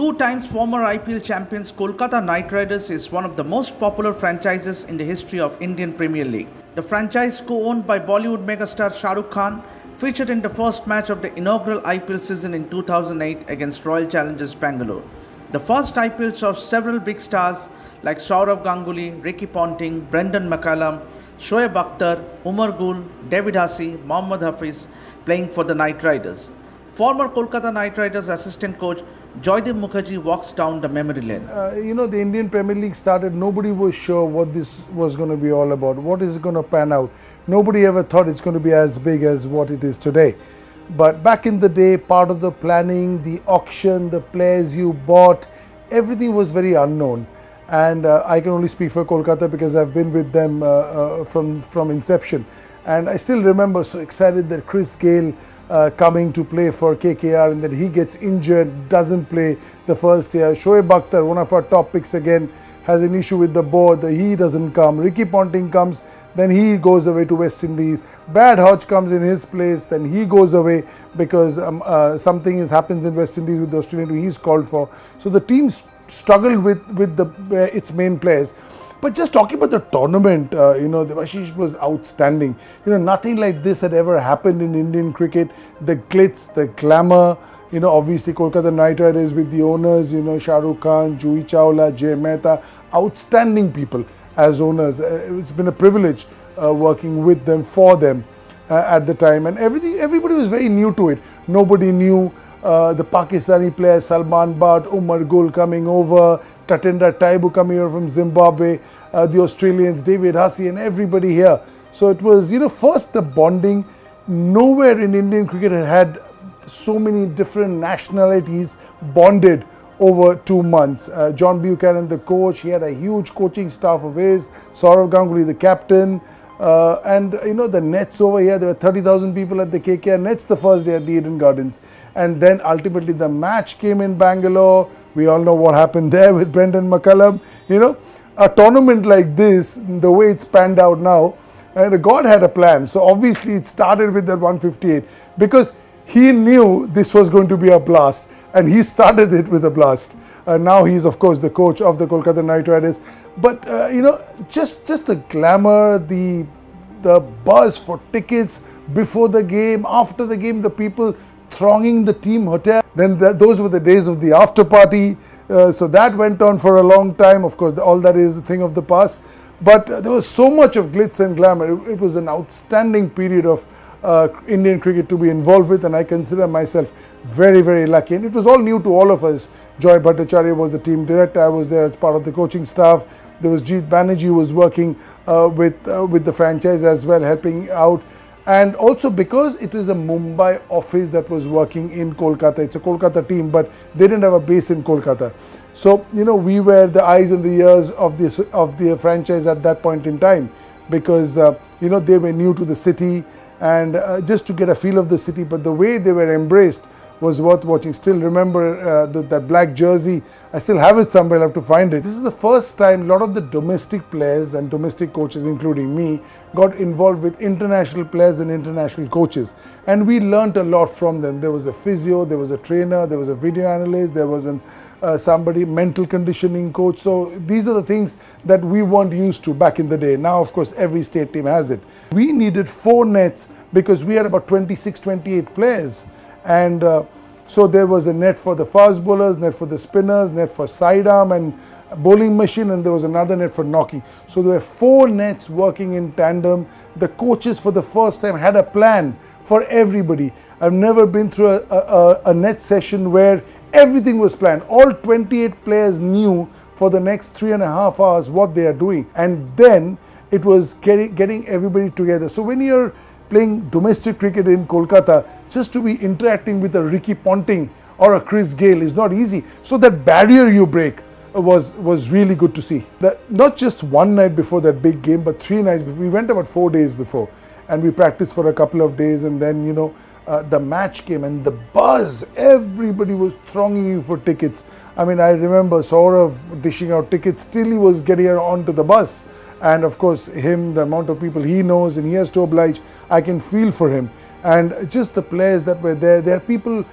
Two times former IPL champions Kolkata Knight Riders is one of the most popular franchises in the history of Indian Premier League. The franchise, co-owned by Bollywood megastar Shah Rukh Khan, featured in the first match of the inaugural IPL season in 2008 against Royal Challengers Bangalore. The first IPL saw several big stars like Sourav Ganguly, Ricky Ponting, Brendan McCullum, Shoaib Akhtar, Umar Gul, David Hussey, Mohammad Hafiz playing for the Knight Riders. Former Kolkata Knight Riders assistant coach Joydeep Mukherjee walks down the memory lane. The Indian Premier League started, nobody was sure what this was going to be all about. What is it going to pan out? Nobody ever thought it's going to be as big as what it is today. But back in the day, part of the planning, the auction, the players you bought, everything was very unknown. And I can only speak for Kolkata because I've been with them from inception. And I still remember so excited that Chris Gayle coming to play for KKR, and then he gets injured, doesn't play the first year. Shoaib Akhtar, one of our top picks again, has an issue with the board, he doesn't come. Ricky Ponting comes, then he goes away to West Indies. Brad Hodge comes in his place, then he goes away because something happens in West Indies with the Australian team he's called for. So the teams struggled with its main players. But just talking about the tournament, Devashish was outstanding. Nothing like this had ever happened in Indian cricket. The glitz, the glamour, obviously Kolkata Knight Riders with the owners, Shah Rukh Khan, Juhi Chawla, Jay Mehta, outstanding people as owners. It's been a privilege working with them, for them at the time. And everybody was very new to it. Nobody knew the Pakistani players, Salman Butt, Umar Gul coming over, Tatendra Taibu coming over from Zimbabwe, the Australians, David Hussey, and everybody here. So it was, first the bonding. Nowhere in Indian cricket had so many different nationalities bonded over 2 months. John Buchanan, the coach, he had a huge coaching staff of his. Sourav Ganguly, the captain. And the nets over here, there were 30,000 people at the KKR nets the first day at the Eden Gardens. And then ultimately the match came in Bangalore. We all know what happened there with Brendan McCullum. A tournament like this, the way it's panned out now, God had a plan. So obviously it started with that 158 because he knew this was going to be a blast, and he started it with a blast. Now he's of course the coach of the Kolkata Knight Riders. But just the glamour, the buzz for tickets before the game, after the game, the people thronging the team hotel. Then those were the days of the after party. So that went on for a long time. Of course, all that is a thing of the past. But there was so much of glitz and glamour. It was an outstanding period of Indian cricket to be involved with, and I consider myself very, very lucky. And it was all new to all of us. Joy Bhattacharya was the team director. I was there as part of the coaching staff. There was Jeet Banerjee who was working with the franchise as well, helping out. And also because it is a Mumbai office that was working in Kolkata. It's a Kolkata team, but they didn't have a base in Kolkata. So, we were the eyes and the ears of the franchise at that point in time because, they were new to the city and just to get a feel of the city. But the way they were embraced was worth watching. Still remember that black jersey. I still have it somewhere. I'll have to find it. This is the first time a lot of the domestic players and domestic coaches, including me, got involved with international players and international coaches. And we learnt a lot from them. There was a physio, there was a trainer, there was a video analyst, there was somebody, mental conditioning coach. So these are the things that we weren't used to back in the day. Now, of course, every state team has it. We needed 4 nets because we had about 26, 28 players. And so there was a net for the fast bowlers, net for the spinners, net for sidearm and bowling machine, and there was another net for knocking. So there were 4 nets working in tandem. The coaches for the first time had a plan for everybody. I've never been through a net session where everything was planned. All 28 players knew for the next 3.5 hours what they are doing. And then it was getting everybody together. So when you're playing domestic cricket in Kolkata, just to be interacting with a Ricky Ponting or a Chris Gayle is not easy. So that barrier you break was really good to see. Not just one night before that big game, but 3 nights before. We went about 4 days before, and we practiced for a couple of days, and then the match came and the buzz. Everybody was thronging you for tickets. I mean, I remember Sourav dishing out tickets till he was getting onto the bus. And of course, the amount of people he knows and he has to oblige, I can feel for him. And just the players that were there, there are people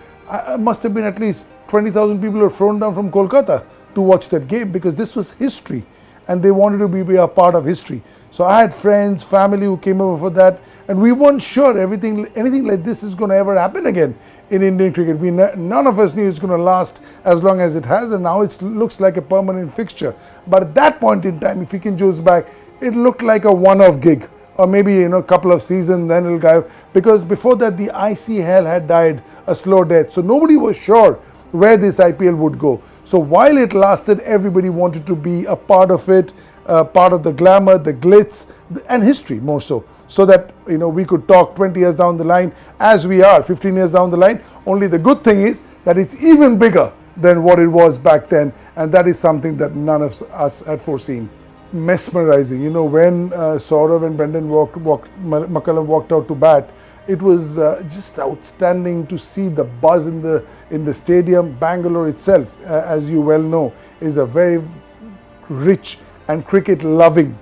Must have been at least 20,000 people who were flown down from Kolkata to watch that game, because this was history and they wanted to be a part of history. So I had friends, family who came over for that, and we weren't sure anything like this is going to ever happen again in Indian cricket. None of us knew it's going to last as long as it has, and now it looks like a permanent fixture. But at that point in time, if you can choose back, it looked like a one-off gig, or maybe a couple of seasons, then it'll go. Because before that, the ICL had died a slow death, so nobody was sure where this IPL would go. So while it lasted, everybody wanted to be a part of it, part of the glamour, the glitz, and history more so that we could talk 20 years down the line, as we are 15 years down the line. Only the good thing is that it's even bigger than what it was back then, and that is something that none of us had foreseen. Mesmerizing, when Saurav and Brendan McCullum walked out to bat, it was just outstanding to see the buzz in the stadium. Bangalore itself, as you well know, is a very rich and cricket-loving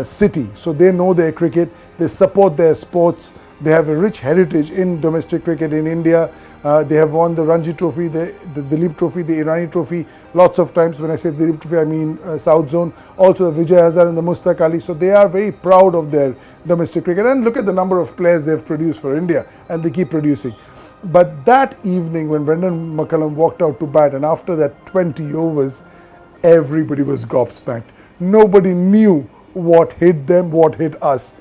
city. So they know their cricket, they support their sports, they have a rich heritage in domestic cricket in India. They have won the Ranji Trophy, the Dilip Trophy, the Irani Trophy lots of times. When I say Dilip Trophy, I mean South Zone. Also the Vijay Hazare and the Mustaq Ali. So they are very proud of their domestic cricket. And look at the number of players they've produced for India, and they keep producing. But that evening when Brendan McCullum walked out to bat, and after that 20 overs, everybody was gobsmacked. Nobody knew what hit them, what hit us.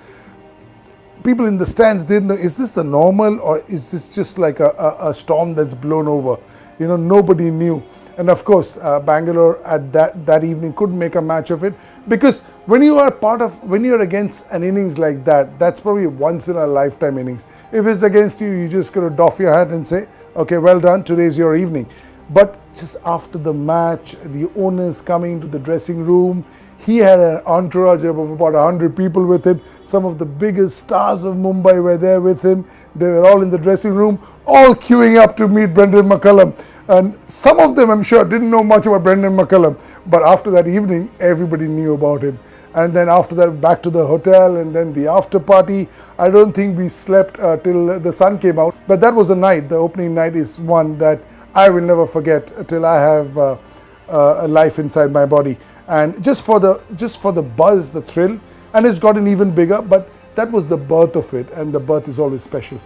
People in the stands didn't know, is this the normal, or is this just like a storm that's blown over? Nobody knew. And of course, Bangalore at that evening couldn't make a match of it, because when you are against an innings like that, that's probably a once in a lifetime innings. If it's against you, you just got to doff your hat and say, okay, well done, today's your evening. But just after the match, the owners coming to the dressing room, he had an entourage of about 100 people with him. Some of the biggest stars of Mumbai were there with him. They were all in the dressing room, all queuing up to meet Brendan McCullum. And some of them, I'm sure, didn't know much about Brendan McCullum. But after that evening, everybody knew about him. And then after that, back to the hotel, and then the after party. I don't think we slept till the sun came out. But that was a night. The opening night is one that I will never forget till I have a life inside my body. And just for the buzz, the thrill, and it's gotten even bigger, but that was the birth of it, and the birth is always special.